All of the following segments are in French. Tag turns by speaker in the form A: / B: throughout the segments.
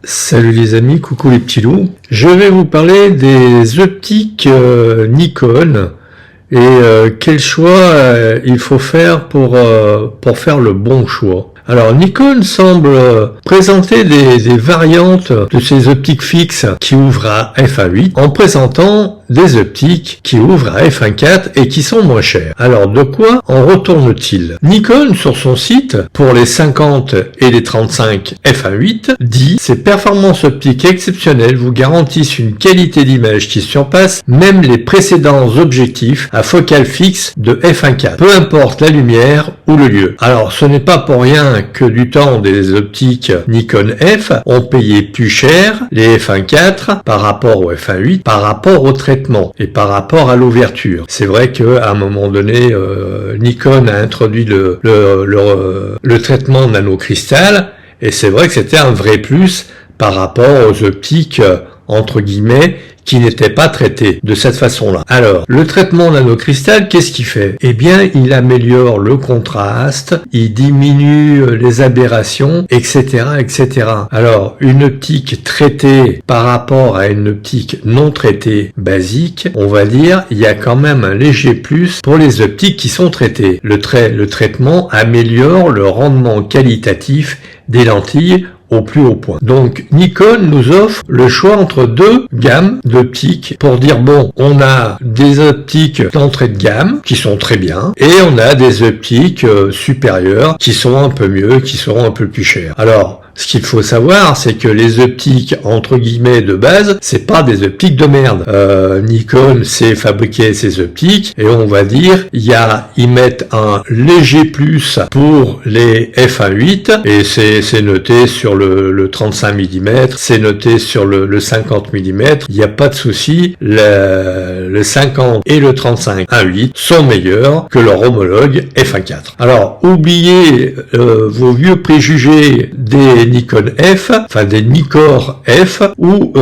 A: Salut les amis, coucou les petits loups. Je vais vous parler des optiques Nikon et quel choix il faut faire pour faire le bon choix. Alors Nikon semble présenter des variantes de ces optiques fixes qui ouvrent à f1.8 en présentant des optiques qui ouvrent à f1.4 et qui sont moins chères. Alors de quoi en retourne-t-il? Nikon sur son site pour les 50 et les 35 f1.8 dit: ces performances optiques exceptionnelles vous garantissent une qualité d'image qui surpasse même les précédents objectifs à focale fixe de f1.4, peu importe la lumière ou le lieu. Alors ce n'est pas pour rien que du temps des optiques Nikon F ont payé plus cher les f1.4 par rapport au f1.8, par rapport au traitement et par rapport à l'ouverture. C'est vrai qu'à un moment donné, Nikon a introduit le traitement nanocristal et c'est vrai que c'était un vrai plus par rapport aux optiques entre guillemets qui n'étaient pas traités de cette façon-là. Alors, le traitement nanocristal, qu'est-ce qu'il fait? Eh bien, il améliore le contraste, il diminue les aberrations, etc., etc. Alors, une optique traitée par rapport à une optique non traitée basique, on va dire, il y a quand même un léger plus pour les optiques qui sont traitées. Le traitement améliore le rendement qualitatif des lentilles au plus haut point. Donc Nikon nous offre le choix entre deux gammes d'optiques pour dire bon, on a des optiques d'entrée de gamme qui sont très bien et on a des optiques supérieures qui sont un peu mieux, qui seront un peu plus chères. Alors ce qu'il faut savoir, c'est que les optiques entre guillemets de base, c'est pas des optiques de merde. Nikon sait fabriquer ses optiques et on va dire ils mettent un léger plus pour les f1.8 et c'est noté sur le 35 mm, c'est noté sur le 50 mm. Il n'y a pas de souci. Le 50 et le 35 1.8 sont meilleurs que leur homologue f1.4. Alors oubliez vos vieux préjugés des Nikon F, enfin des Nikkor F, où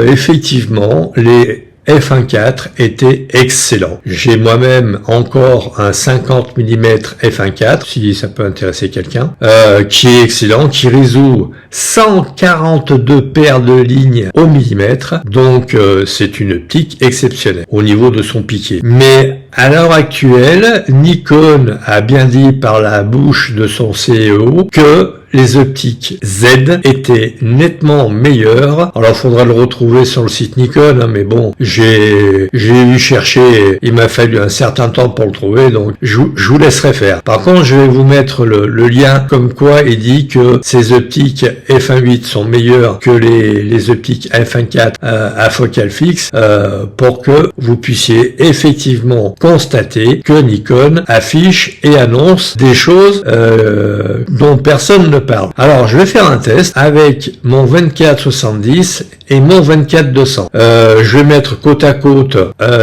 A: effectivement les f1.4 était excellent. J'ai moi-même encore un 50 mm f1.4, si ça peut intéresser quelqu'un, qui est excellent, qui résout 142 paires de lignes au millimètre, donc c'est une optique exceptionnelle au niveau de son piqué. Mais à l'heure actuelle, Nikon a bien dit par la bouche de son CEO que les optiques Z étaient nettement meilleures. Alors, il faudra le retrouver sur le site Nikon, hein, mais bon, j'ai eu chercher, il m'a fallu un certain temps pour le trouver, donc je vous laisserai faire. Par contre, je vais vous mettre le lien comme quoi il dit que ces optiques f1.8 sont meilleures que les optiques f1.4 à focale fixe, pour que vous puissiez effectivement constater que Nikon affiche et annonce des choses dont personne ne parle. Alors, je vais faire un test avec mon 24-70 et mon 24-200. Je vais mettre côte à côte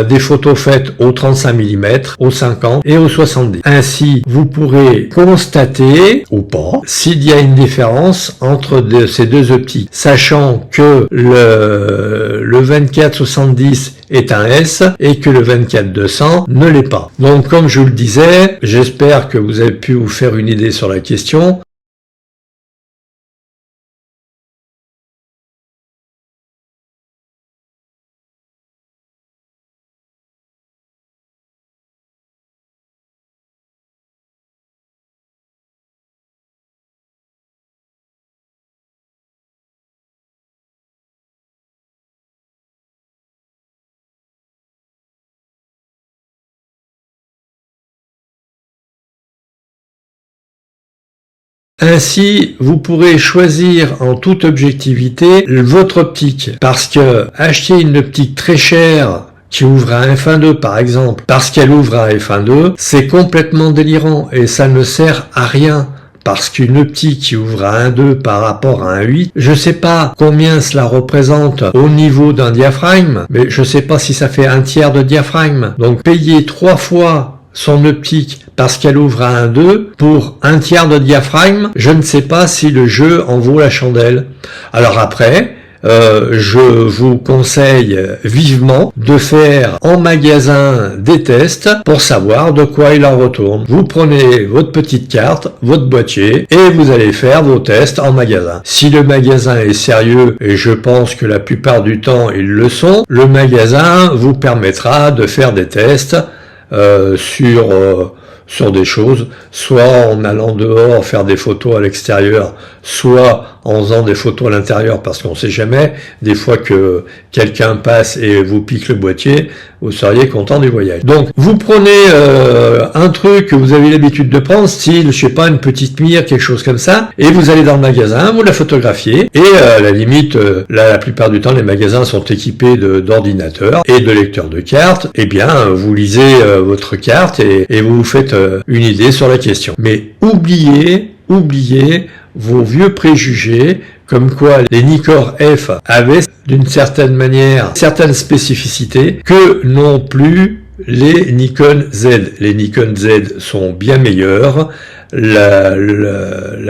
A: des photos faites au 35 mm, au 50 et au 70. Ainsi, vous pourrez constater, ou pas, s'il y a une différence entre ces deux optiques, sachant que le 24-70 est un S et que le 24-200 ne l'est pas. Donc, comme je vous le disais, j'espère que vous avez pu vous faire une idée sur la question. Ainsi, vous pourrez choisir en toute objectivité votre optique, parce que acheter une optique très chère qui ouvre à f1.2 par exemple, parce qu'elle ouvre à f1.2, c'est complètement délirant et ça ne sert à rien. Parce qu'une optique qui ouvre à 1.2 par rapport à 1.8, je sais pas combien cela représente au niveau d'un diaphragme, mais je sais pas si ça fait un tiers de diaphragme. Donc payer 3 fois son optique parce qu'elle ouvre à 1.2 pour un tiers de diaphragme, je ne sais pas si le jeu en vaut la chandelle. Alors après, je vous conseille vivement de faire en magasin des tests pour savoir de quoi il en retourne. Vous prenez votre petite carte, votre boîtier, et vous allez faire vos tests en magasin. Si le magasin est sérieux, et je pense que la plupart du temps ils le sont, le magasin vous permettra de faire des tests sur des choses, soit en allant dehors faire des photos à l'extérieur, soit en faisant des photos à l'intérieur, parce qu'on ne sait jamais, des fois que quelqu'un passe et vous pique le boîtier, vous seriez content du voyage. Donc, vous prenez un truc que vous avez l'habitude de prendre, style, je sais pas, une petite mire, quelque chose comme ça, et vous allez dans le magasin, vous la photographiez, et à la limite, la plupart du temps, les magasins sont équipés d'ordinateurs et de lecteurs de cartes, et bien, vous lisez votre carte et vous vous faites une idée sur la question. Mais oubliez vos vieux préjugés, comme quoi les Nikkor F avaient d'une certaine manière certaines spécificités que non plus les Nikon Z. Les Nikon Z sont bien meilleurs, la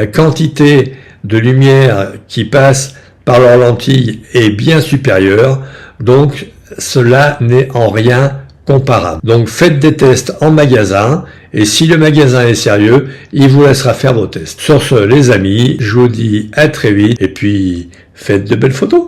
A: quantité de lumière qui passe par leur lentille est bien supérieure, donc cela n'est en rien comparable. Donc faites des tests en magasin, et si le magasin est sérieux, il vous laissera faire vos tests. Sur ce, les amis, je vous dis à très vite, et puis faites de belles photos.